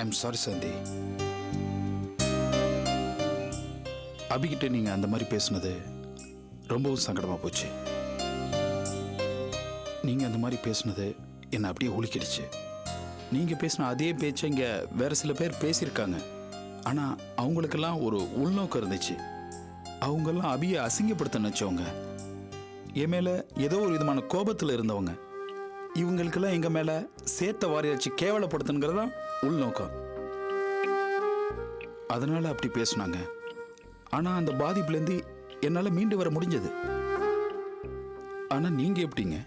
I'm sorry சந்தி. அபிகிட்ட நீங்க அந்த மாதிரி பேசுனது ரொம்பவும் சங்கடமா போச்சு. நீங்க அந்த மாதிரி பேசுனது என்னை அப்படியே உலுக்கிடுச்சு. நீங்க பேசின அதே பேச்சை இங்க வேற சில பேர் பேசியிருக்காங்க. ஆனா அவங்களுக்கெல்லாம் ஒரு உள்நோக்கம் இருந்துச்சு. அவங்கெல்லாம் அபியை அசிங்கப்படுத்த நினைச்சவங்க, என் மேல ஏதோ ஒரு விதமான கோபத்தில் இருந்தவங்க. இவங்களுக்கெல்லாம் எங்க மேல சேத்த வாரியாச்சு கேவலப்படுத்துங்கிறதா உள்நோக்கம். அதனால அப்படி பேசுனாங்க. ஆனா அந்த பாதிப்புலேருந்து என்னால மீண்டு வர முடிஞ்சது. ஆனா நீங்க எப்படிங்க?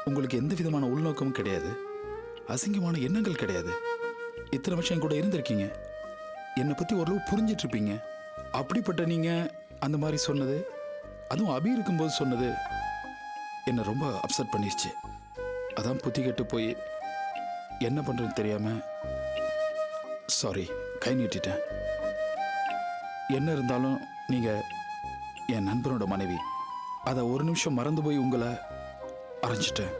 உங்களுக்கு எந்த விதமான உள்நோக்கமும் கிடையாது, அசிங்கமான எண்ணங்கள் கிடையாது. இத்தனை வருஷம் கூட இருந்திருக்கீங்க, என்னை பத்தி ஓரளவு புரிஞ்சிட்டு இருப்பீங்க. அப்படிப்பட்ட நீங்க அந்த மாதிரி சொன்னது, அதுவும் அபி இருக்கும்போது சொன்னது என்னை ரொம்ப அப்செட் பண்ணிடுச்சு. அதான் புத்தி கெட்டு போய் என்ன பண்றதுன்னு தெரியாம சாரி கை நீட்டிட்டேன். என்ன இருந்தாலும் நீங்க என் நண்பனோட மனைவி, அதை ஒரு நிமிஷம் மறந்து போய் உங்களை அரைஞ்சிட்டேன்.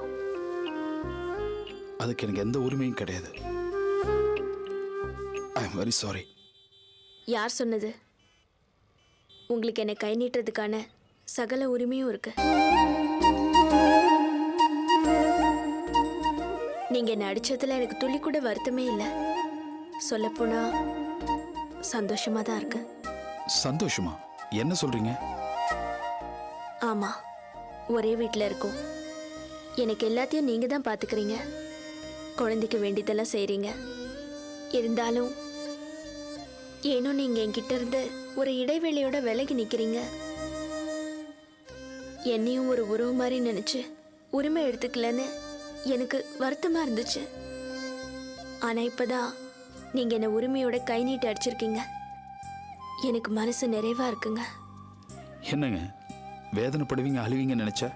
அதுக்கு எனக்கு எந்த உரிமையும் கிடையாது. I am very sorry. யார் சொன்னது? உங்களுக்கு என்னை கை நீட்டுறதுக்கான சகல உரிமையும் இருக்கு. நீங்க என்ன அடிச்சதுல எனக்கு துளி கூட வருத்தமே இல்லை. சொல்லப்போனா சந்தோஷமா தான் இருக்கு. சந்தோஷமா? என்ன சொல்றீங்க? ஆமா, ஒரே வீட்டில் இருக்கோம். எனக்கு எல்லாத்தையும் நீங்க தான் பாத்துக்கிறீங்க, குழந்தைக்கு வேண்டியதெல்லாம் செய்றீங்க. இருந்தாலும் ஏனோ நீங்க என்கிட்ட இருந்து ஒரு இடைவெளியோட விலகி நிக்கிறீங்க. என்னையும் ஒரு உறவு மாதிரி நினைச்சு உரிமை எடுத்துக்கலன்னு எனக்கு வருத்தமா இருந்துச்சு. ஆனா இப்பதான் நீங்க என்ன உரிமையோட கை நீட்டி அடிச்சிருக்கீங்க. எனக்கு மனசு நிறைவா இருக்குங்க. என்னங்க வேதனைப்படுவீங்க, அழுவீங்க நினைச்சா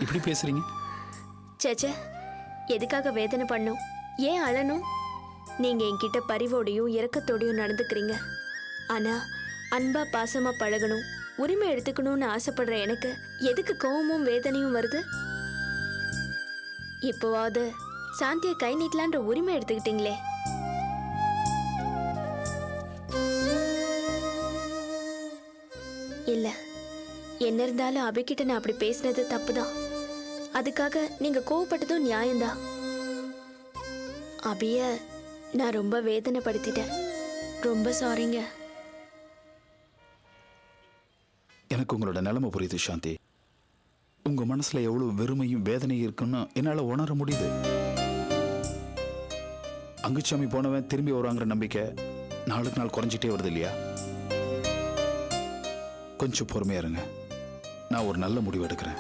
இப்படி பேசுறீங்க? சேச்சே, எதுக்காக வேதனை பண்ணும், ஏன் அழணும்? நீங்க என்கிட்ட பரிவோடையும் இரக்கத்தோடையும் நடந்துக்கிறீங்க. ஆனா அன்பா பாசமா பழகணும், உரிமை எடுத்துக்கணும்னு ஆசைப்படுற எனக்கு எதுக்கு கோவமும் வேதனையும் வருது? இப்போவாவது சாந்தியை கை நீட்டலான்ற உரிமை எடுத்துக்கிட்டீங்களே. இல்ல, என்ன இருந்தாலும் அபிகிட்ட நான் அப்படி பேசினது தப்புதான். அதுக்காக நீங்க கோவப்பட்டதும் நியாயம்தான். அபிய நான் ரொம்ப வேதனைப்படுத்திட்டேன். ரொம்ப சாரிங்க. எனக்கு உங்களோட நிலைமை புரியுது சாந்தி. உங்க மனசுல எவ்வளவு வெறுமையும் வேதனையும் இருக்குன்னு என்னால உணர முடியுது. அங்குச்சாமி போனவன் திரும்பி வருவாங்கிற நம்பிக்கை நாளுக்கு நாள் குறைஞ்சிட்டே வருது இல்லையா? கொஞ்சம் பொறுமையா இருங்க, நான் ஒரு நல்ல முடிவு எடுக்கிறேன்.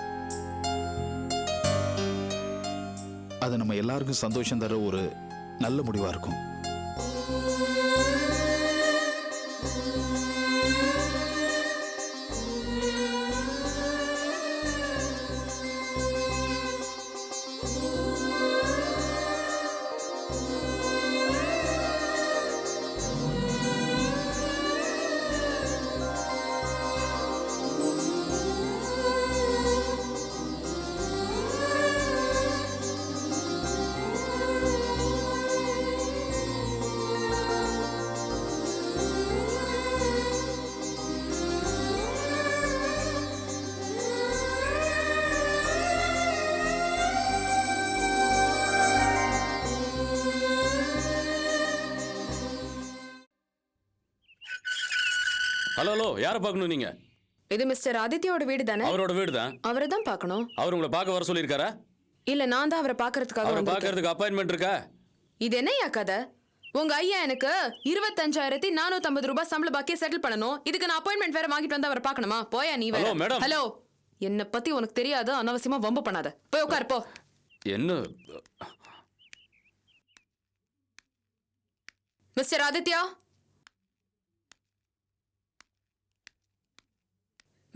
அது நம்ம எல்லாருக்கும் சந்தோஷம் தர ஒரு நல்ல முடிவா இருக்கும். ஹலோ ஹலோ, யாரை பார்க்கணும் நீங்க? இது மிஸ்டர் ஆதித்யோட வீடு தானே? அவரோட வீடு தான். அவரை தான் பார்க்கணும். அவர் உங்களை பார்க்க வர சொல்லியிருக்காரா? இல்ல, நான் தான் அவரை பார்க்கறதுக்காக அவரை வந்திருக்கேன். பார்க்கறதுக்கு அப்பாயின்மெண்ட் இருக்கா? இது என்னையா கதை? உங்க ஐயா எனக்கு 25,450 ரூபாய் சம்பள பாக்கிய செட்டில் பண்ணணும். இதுக்கு நான் அப்பாயின்மெண்ட் வேற வாங்கிட்டு வந்து அவரை பார்க்கணுமா? போயா நீ வேற. Hello madam. ஹலோ, என்ன பத்தி உனக்கு தெரியாது, அனாவசியமா வம்பு பண்ணாத. போய் உட்கார் போ. என்ன mister Aditya,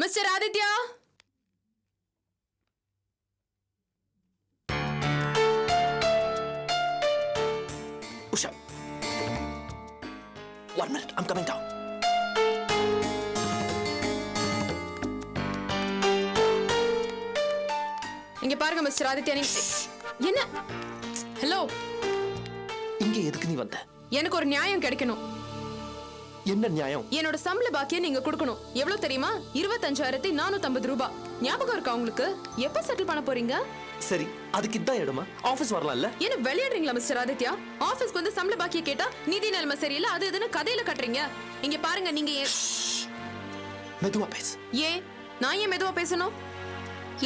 mister Aditya, Usha. 1 minute, I'm coming down. இங்க பாருங்க மிஸ்டர் ஆதித்யா, நீ என்ன? ஹலோ, இங்க எதுக்கு நீ வந்த? எனக்கு ஒரு நியாயம் கிடைக்கணும். என்ன நியாயம்? என்னோட சம்பள பாக்கியை நீங்க கொடுக்கணும். எவ்வளவு தெரியுமா? 25,450 ரூபாய். ஞாபகம் இருக்கா உங்களுக்கு? எப்ப செட்டில் பண்ண போறீங்க? சரி, அதுக்கு இதான் இடமா? ஆபீஸ் வரலாம்ல? என்ன விளையாடுறீங்களா மிஸ்டர் ஆதித்யா? ஆபீஸ்க்கு வந்து சம்பள பாக்கியை கேட்டா நிதி நிலைமை சரியில்லை அது இதுன்னு கதையில கட்டுறீங்க. இங்க பாருங்க, நீங்க மெதுவா பேசு. ஏன் நான் ஏன் மெதுவா பேசணும்?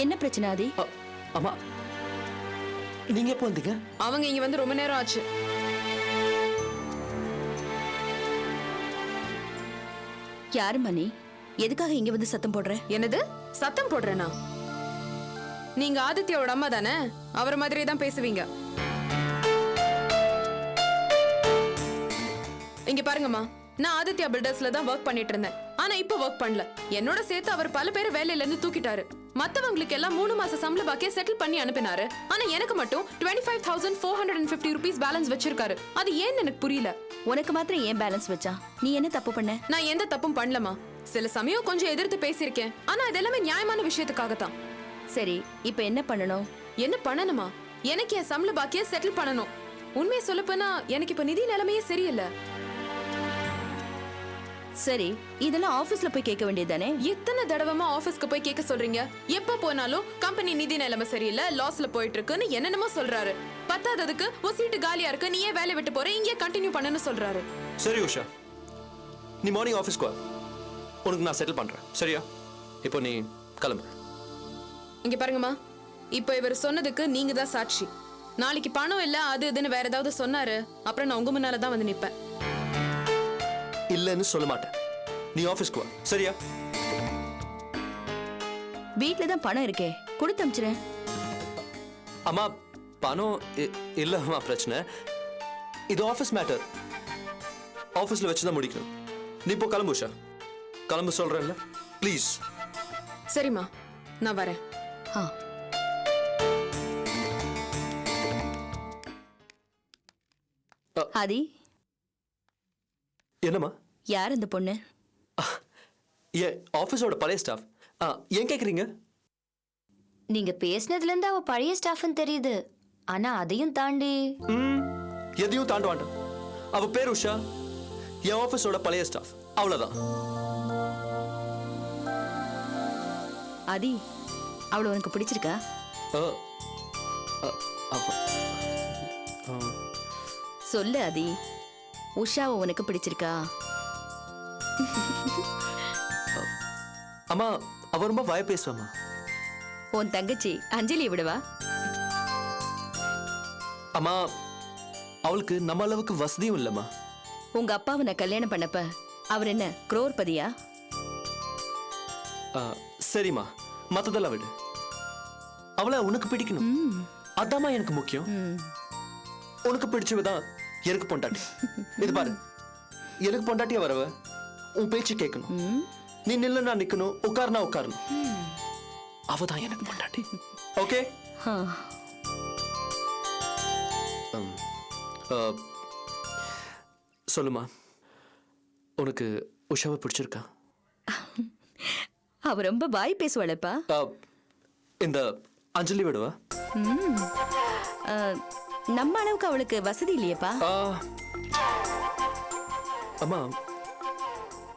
என்ன பிரச்சனை ஆதி? அம்மா, நீங்க எப்போ வந்தீங்க? அவங்க இங்க வந்து ரொம்ப நேரம் ஆச்சு. யாரு மணி? எதுக்காக இங்க வந்து சத்தம் போடுற? என்னது சத்தம் போடுறேனா? நீங்க ஆதித்யாவோட அம்மா தானே? அவர் மாதிரியே தான் பேசுவீங்க. இங்க பாருங்கம்மா, நான் ஆதித்யா பில்டர்ஸ்ல தான் ஒர்க் பண்ணிட்டு இருந்தேன். ஆனா இப்ப ஒர்க் பண்ணல. என்னோட சேர்த்து அவர் பல பேர் வேலையில இருந்து தூக்கிட்டாரு. மத்தவங்களுக்கு எல்லாம் 3 மாச சம்பள பாக்கிய செட்டில் பண்ணி அனுப்பினாரு. ஆனா எனக்கு மட்டும் 25,450 rupees பேலன்ஸ் வச்சிருக்காரு. அது ஏன்னு எனக்கு புரியல. உனக்கு மாத்திரம் ஏன் பேலன்ஸ் வச்சா? நீ என்ன தப்பு பண்ண? நான் எந்த தப்பும் பண்ணலமா. சில சமயம் கொஞ்சம் எதிர்த்து பேசியிருக்கேன். ஆனா அது எல்லாமே நியாயமான விஷயத்துக்காகத்தான். சரி, இப்ப என்ன பண்ணணும்? என்ன பண்ணணுமா? எனக்கு என் சம்பள பாக்கிய செட்டில் பண்ணணும். உண்மையை சொல்லப்போனா எனக்கு இப்ப நிதி நிலைமையே சரியில்லை. சரி, இதெல்லாம் ஆபீஸ்ல போய் கேட்க வேண்டியதானே? எத்தனை தடவைமா ஆபீஸ்க்கு போய் கேட்க சொல்றீங்க? எப்ப போனாலும் கம்பெனி நிதி நிலைமை சரியில்லை, லாஸ்ல போயிட்டு இருக்குன்னு என்னென்னமோ சொல்றாரு. பத்தாததுக்கு ஒரு சீட்டு காலியா இருக்கு, நீ ஏன் வேலை விட்டு போற, இங்கே கண்டினியூ பண்ணுன்னு சொல்றாரு. சரி உஷா, நீ மார்னிங் ஆஃபீஸ்க்கு வா. உனக்கு நான் செட்டில் பண்றேன், சரியா? இப்போ நீ கிளம்பு. இங்க பாருங்கம்மா, இப்போ இவர் சொன்னதுக்கு நீங்க தான் சாட்சி. நாளைக்கு பணம் இல்ல அது இதுன்னு வேற ஏதாவது சொன்னாரு, அப்புறம் நான் உங்க முன்னால தான் வந்து நிப்பேன். இல்லைன்னு சொல்ல மாட்டேன். நீ ஆஃபீஸ்க்கு வா, சரியா? வீட்ல தான் பணம் இருக்கே, கொடுத்து அனுப்பிச்சிரேன். அம்மா, பணம் இல்லம்மா பிரச்சனை. இது ஆஃபீஸ் மேட்டர். ஆஃபீஸ்ல வச்சு தான் முடிக்கணும். நீ இப்போ கிளம்பு உஷா. கிளம்பு சொல்றேன்ல, ப்ளீஸ். சரிம்மா, நான் வரேன். ஆ. ஆதி, என்னம்மா? யார் இந்த பொண்ணு? ஏன் ஆஃபீஸோட பழைய ஸ்டாஃப். ஏன் கேட்குறீங்க? நீங்க பேசினதுல இருந்து அவ பழைய ஸ்டாஃப்னு தெரியுது. ஆனா அதையும் தாண்டி எதையும் தாண்ட வேண்டாம். அவ பேர் உஷா, என் ஆஃபீஸோட பழைய ஸ்டாஃப், அவ்வளவுதான். ஆதி, அவளை உனக்கு பிடிச்சிருக்கா? சொல்லு ஆதி, உஷாவை உனக்கு பிடிச்சிருக்கா? அம்மா, அவ ரொம்ப வாய பேசுவாமா. உன் தங்கச்சி அஞ்சலி விடவா? அம்மா, அவளுக்கு நம்ம அளவுக்கு வசதியும் இல்லம்மா. உங்க அப்பாவை நான் கல்யாணம் பண்ணப்ப அவர் என்ன குரோர்பதியா? சரிம்மா, மத்ததெல்லாம் விடு. அவளை உனக்கு பிடிக்கணும், அதாம்மா எனக்கு முக்கியம். உனக்கு பிடிச்சவதான் எனக்கு பொண்டாட்டி. இது பாரு, எனக்கு பொண்டாட்டியா வரவ உன் பேச்சு கேட்கணும். நீ நில்லுனா நிக்கணும், உட்கார்னா உட்காரணும். அவதான் எனக்கு பொண்டாட்டி. ஓகே? சொல்லுமா, உனக்கு உஷாவை பிடிச்சிருக்கா? அவ ரொம்ப வாய் பேசுவாளப்பா. இந்த அஞ்சலி விடுவா? நம்ம அளவுக்கு அவளுக்கு வசதி இல்லையப்பா. அம்மா,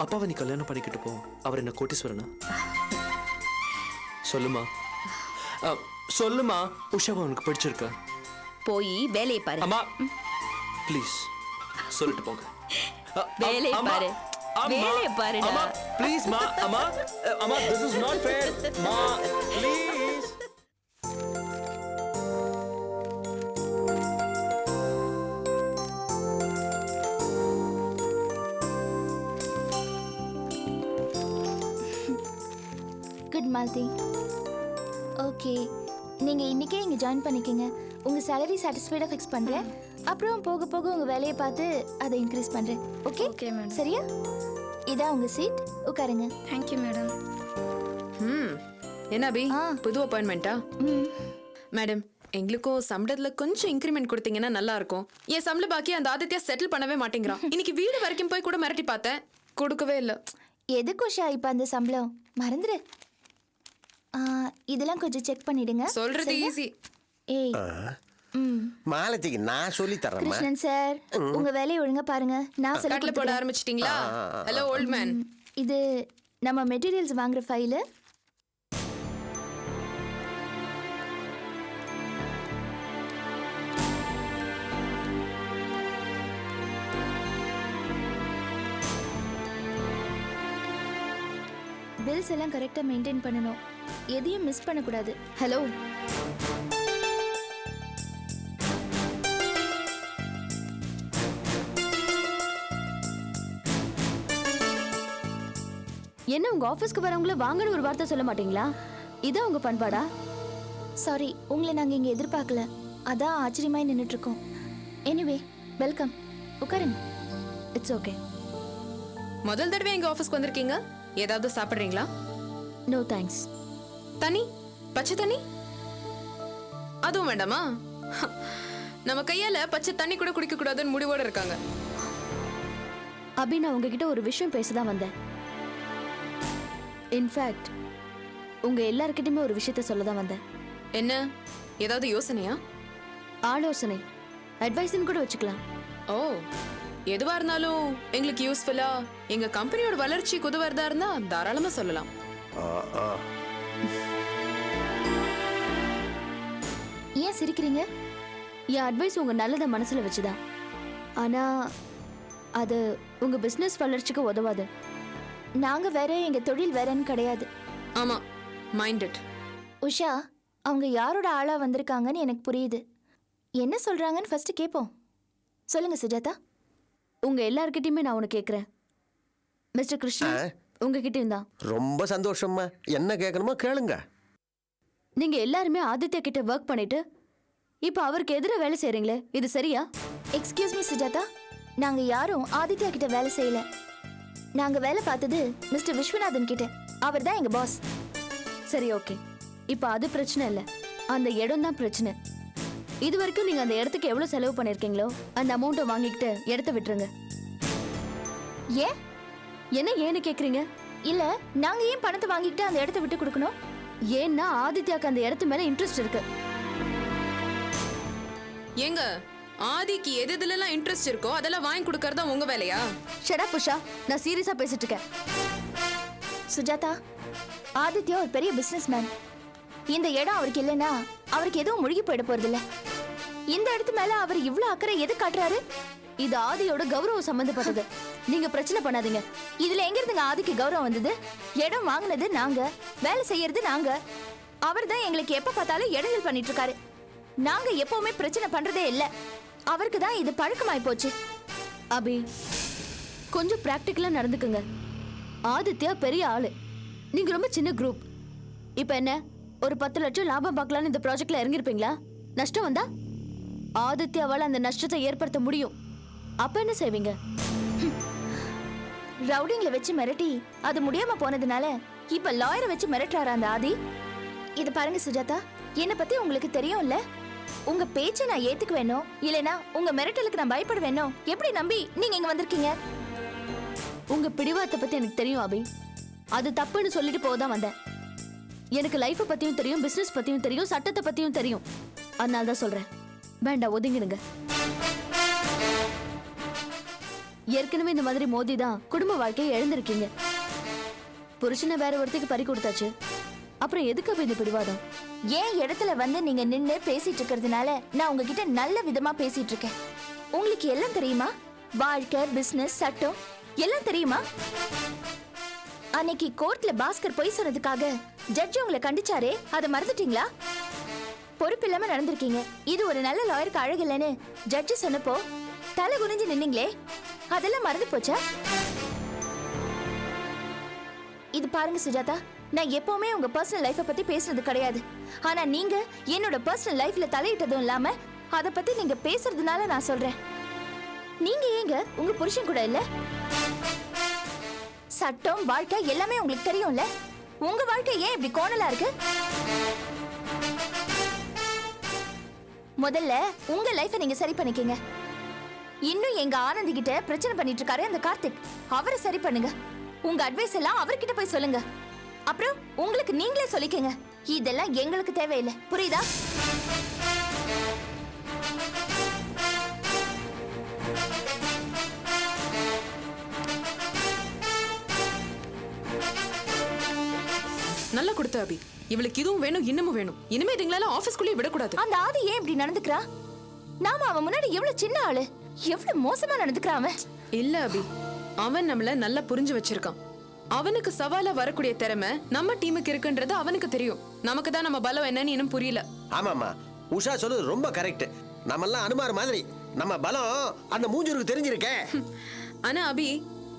அப்பாவை நீ கல்யாணம் பண்ணிக்கிட்டு போ. அவர் என்ன கோட்டீஸ்வரனா? சொல்லுமா, சொல்லுமா, உஷாவை உனக்கு பிடிச்சிருக்கா? போய் வேலையை பாரு. அம்மா ப்ளீஸ் சொல்லிட்டு போங்க. வேலையை பாரு, வேலையை பாருடா. அம்மா ப்ளீஸ் மா. அம்மா, அம்மா, this is not fair. மா ப்ளீஸ். குட் மால்தி. ஓகே, நீங்கள் இன்றைக்கே இங்கே ஜாயின் பண்ணிக்கங்க. உங்கள் சேலரி சாட்டிஸ்ஃபைடாக ஃபிக்ஸ் பண்ணுறேன். அப்புறம் போக போக உங்கள் வேலையை பார்த்து அதை இன்க்ரீஸ் பண்ணுறேன். ஓகே? Okay madam. சரியா? இதான் உங்கள் சீட், உட்காருங்க. Thank you madam. என்ன அபி, புது அப்பாயின்மெண்டா? மேடம், எங்களுக்கும் சம்பளத்துல கொஞ்சம் இன்க்ரிமெண்ட் கொடுத்தீங்கன்னா நல்லா இருக்கும். என் சம்பள பாக்கி அந்த ஆதித்யா செட்டில் பண்ணவே மாட்டேங்கிறான். இன்னைக்கு வீடு வரைக்கும் போய் கூட மிரட்டி பார்த்தேன், கொடுக்கவே இல்லை. எதுக்கு உஷா இப்போ அந்த சம்பளம்? மறந்துடு. இதெல்லாம் கொஞ்சம் செக் பண்ணிடுங்க. சொல்றது சரியா? ஈஸி. ஏய், மாலதிக்கு நான் சொல்லி தரேம்மா. கிருஷ்ணன் சார் உங்க வேலையை ஒழுங்கா பாருங்க. நான் சொல்லி கட்ல போட கொடுத்துக்கிறேன். ஆரம்பிச்சிட்டீங்களா? Hello old man. இது நம்ம மெட்டீரியல்ஸ் வாங்குற ஃபைலு. பில்ஸ் எல்லாம் கரெக்டா மெயின்டைன் பண்ணணும். எதையும் மிஸ் பண்ணக்கூடாது. ஹலோ, என்ன உங்க ஆபீஸ்க்கு வரவங்கள வாங்கன்னு ஒரு வார்த்தை சொல்ல மாட்டீங்களா? இதான் உங்க பண்பாடா? சாரி, உங்களை நாங்க இங்க எதிர்பார்க்கல. அதான் ஆச்சரியமாய் நின்னுட்டு இருக்கோம். Anyway welcome. உட்காருங்க. It's okay. முதல் தடவை எங்க ஆபீஸ்க்கு வந்திருக்கீங்க. ஏதாவது சாப்பிடுறீங்களா? No thanks. தண்ணி, பச்சை தண்ணி அதுவும் வேண்டாமா? நம்ம கையால பச்சை தண்ணி கூட குடிக்க கூடாதுன்னு முடிவோட இருக்காங்க. அபி, நான் உங்ககிட்ட ஒரு விஷயம் பேசதான் வந்தேன். இன்ஃபேக்ட் உங்க எல்லார்கிட்டயுமே ஒரு விஷயத்த சொல்லதான் வந்தேன். என்ன, ஏதாவது யோசனையா? ஆலோசனை, அட்வைஸ்ன்னு கூட வச்சுக்கலாம். ஓ, எதுவா இருந்தாலும் எங்களுக்கு யூஸ்ஃபுல்லா எங்க கம்பெனியோட வளர்ச்சிக்கு உதவுறதா இருந்தா தாராளமா சொல்லலாம். ஏன் சிரிக்கிறீங்க? என் அட்வைஸ் உங்க நல்லத மனசுல வச்சுதான். ஆனா அது உங்க பிசினஸ் வளர்ச்சிக்கு உதவாது. நாங்க வேற, எங்க தொழில் வேறன்னு கிடையாது. ஆமா, மைண்ட் இட். உஷா, அவங்க யாரோட ஆளா வந்திருக்காங்கன்னு எனக்கு புரியுது. என்ன சொல்றாங்கன்னு ஃபர்ஸ்ட் கேட்போம். சொல்லுங்க சுஜாதா. உங்க எல்லார்கிட்டயுமே நான் உனக்கு கேக்குறேன். மிஸ்டர் கிருஷ்ணன், உங்ககிட்டயும் தான். ரொம்ப சந்தோஷம்மா. என்ன கேட்கணுமோ கேளுங்க. நீங்க எல்லாருமே ஆதித்யா கிட்ட ஒர்க் பண்ணிட்டு இப்ப அவருக்கு எதிராக வேலை செய்றீங்களே, இது சரியா? எக்ஸ்கியூஸ் மீ சுஜாதா, நாங்க யாரும் ஆதித்யா கிட்ட வேலை செய்யல. நாங்க வேலை பார்த்தது மிஸ்டர் விஸ்வநாதன் கிட்ட. அவர் தான் எங்க பாஸ். சரி, ஓகே. இப்ப அது பிரச்சனை இல்ல, அந்த இடம் தான் பிரச்சனை. இது வரைக்கும் நீங்க அந்த இடத்துக்கு எவ்வளவு செலவு பண்ணிருக்கீங்களோ அந்த அமௌண்ட்டை வாங்கிக்கிட்டு இடத்த விட்டுருங்க. ஏன்? என்ன ஏன்னு கேக்குறீங்க? இல்ல, நாங்க ஏன் பணத்தை வாங்கிக்கிட்டு அந்த இடத்த விட்டு கொடுக்கணும்? ஏன்னா ஆதித்யாக்கு அந்த இடத்து மேல இன்ட்ரெஸ்ட் இருக்கு. ஏங்க, ஆதிக்கு எது எதுலலாம் இன்ட்ரெஸ்ட் இருக்கோ அதெல்லாம் வாங்கி கொடுக்கறதா உங்க வேலையா? ஷட் அப் உஷா, நான் சீரியஸா பேசிட்டு இருக்கேன். சுஜாதா, ஆதித்யா ஒரு பெரிய பிசினஸ் மேன். இந்த இடம் அவருக்கு இல்லைன்னா அவருக்கு எதுவும் முழுகி போயிட போறதில்ல. இந்த இடத்து மேல அவர் இவ்வளவு அக்கறை எது காட்டுறாரு? இது ஆதியோட கௌரவம் சம்பந்தப்பட்டது. நீங்க பிரச்சனை பண்ணாதீங்க. இதுல எங்க இருந்துங்க ஆதிக்கு கௌரவம் வந்தது? இடம் வாங்கினது நாங்க, வேலை செய்யறது நாங்க. அவர் தான் எங்களுக்கு எப்ப பார்த்தாலும் இடைஞ்சல் பண்ணிட்டு இருக்காரு. நாங்க எப்பவுமே பிரச்சனை பண்றதே இல்ல. அவருக்கு தான் இது பழக்கமாய் போச்சு. அபி, கொஞ்சம் பிராக்டிக்கலா நடந்துக்குங்க. ஆதித்யா பெரிய ஆளு, நீங்க ரொம்ப சின்ன குரூப். இப்ப என்ன, ஒரு 10 லட்சம் லாபம் பார்க்கலான்னு இந்த ப்ராஜெக்ட்ல இறங்கிருப்பீங்களா? நஷ்டம் வந்தா ஆதித்யாவால அந்த நஷ்டத்தை ஏற்படுத்த முடியும். அப்ப என்ன செய்வீங்க? ரவுடிங்ல வச்சு மிரட்டி அது முடியாம போனதுனால இப்ப லாயரை வச்சு மிரட்டுறாரு அந்த ஆதி. இது பாருங்க சுஜாதா, என்ன பத்தி உங்களுக்கு தெரியும்ல. உங்க பேச்சை நான் ஏத்துக்க வேணும், இல்லனா உங்க மிரட்டலுக்கு நான் பயப்பட வேணும். எப்படி நம்பி நீங்க இங்க வந்திருக்கீங்க? உங்க பிடிவாதத்தை பத்தி எனக்கு தெரியும் அபி. அது தப்புன்னு சொல்லிட்டு போதான் வந்தேன். எனக்கு லைஃபை பத்தியும் தெரியும், பிசினஸ் பத்தியும் தெரியும், சட்டத்தை பத்தியும் தெரியும். அதனால தான் சொல்றேன், வேண்டாம் ஒதுங்கிடுங்க. ஏற்கனவே இந்த மாதிரி மோதி தான் குடும்ப வாழ்க்கையை இழந்திருக்கீங்க. புருஷனை வேற ஒருத்தைக்கு பறி கொடுத்தாச்சு, அப்புறம் எதுக்கு அப்ப இந்த பிடிவாதம்? ஏன் இடத்துல வந்து நீங்க நின்னு பேசிட்டு இருக்கிறதுனால நான் உங்ககிட்ட நல்ல விதமா பேசிட்டு இருக்கேன். உங்களுக்கு எல்லாம் தெரியுமா? வாழ்க்கை, பிசினஸ், சட்டம் எல்லாம் தெரியுமா? அன்னைக்கு கோர்ட்ல பாஸ்கர் பொய் சொன்னதுக்காக ஜட்ஜ் உங்களை கண்டிச்சாரே, அதை மறந்துட்டீங்களா? பொறுப்பு இல்லாம நடந்திருக்கீங்க. இது ஒரு நல்ல லாயருக்கு அழகு இல்லைன்னு ஜட்ஜ் சொன்னப்போ தலை குனிஞ்சு நின்னீங்களே, அதெல்லாம் மறந்து போச்சா? இது பாருங்க சுஜாதா, நான் எப்பவுமே உங்க பர்சனல் லைஃபை பத்தி பேசுறது கிடையாது. ஆனா நீங்க என்னோட பர்சனல் லைஃப்ல தலையிட்டதும் இல்லாம அத பத்தி நீங்க பேசுறதுனால நான் சொல்றேன். நீங்க ஏங்க உங்க புருஷன் கூட இல்ல? சட்டம், வாழ்க்கை எல்லாமே உங்களுக்கு தெரியும்ல. உங்க வாழ்க்கை ஏன் இப்படி கோணலா இருக்கு? முதல்ல உங்க லைஃபை நீங்க சரி பண்ணிக்கங்க. இன்னும் எங்க ஆனந்தி கிட்ட பிரச்சனை பண்ணிட்டு இருக்காரு அந்த கார்த்திக், அவரை சரி பண்ணுங்க. உங்க அட்வைஸ் எல்லாம் அவர்கிட்ட போய் சொல்லுங்க. அப்புறம் உங்களுக்கு நீங்களே சொல்லிக்கங்க. இதெல்லாம் எங்களுக்கு தேவையில்லை, புரியுதா? கொடுத்த அபி. இவளுக்கு இதுவும் வேணும் இன்னமும் வேணும். இனிமே இதுங்களால ஆபீஸ்க்குள்ளே விடக்கூடாது. அந்த ஆதி ஏன் இப்படி நடந்துக்கிறா? நாம அவன் முன்னாடி எவ்வளவு சின்ன ஆளு, எவ்வளவு மோசமா நடந்துக்கிறான் அவன். இல்ல அபி, அவன் நம்மள நல்லா புரிஞ்சு வச்சிருக்கான். அவனுக்கு சவாலா வரக்கூடிய திறமை நம்ம டீமுக்கு இருக்குன்றது அவனுக்கு தெரியும். நமக்கு தான் நம்ம பலம் என்னன்னு இன்னும் புரியல. ஆமாம்மா, உஷா சொல்றது ரொம்ப கரெக்ட். நம்மெல்லாம் அனுமார் மாதிரி, நம்ம பலம் அந்த மூஞ்சூருக்கு தெரிஞ்சிருக்கே. ஆனா அபி,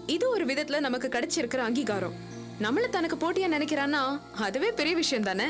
இது ஒரு விதத்துல நமக்கு கிடைச்சிருக்கிற அங்கீகாரம். நம்மள தனக்கு போட்டியா நினைக்கிறான்னா அதுவே பெரிய விஷயம் தானே.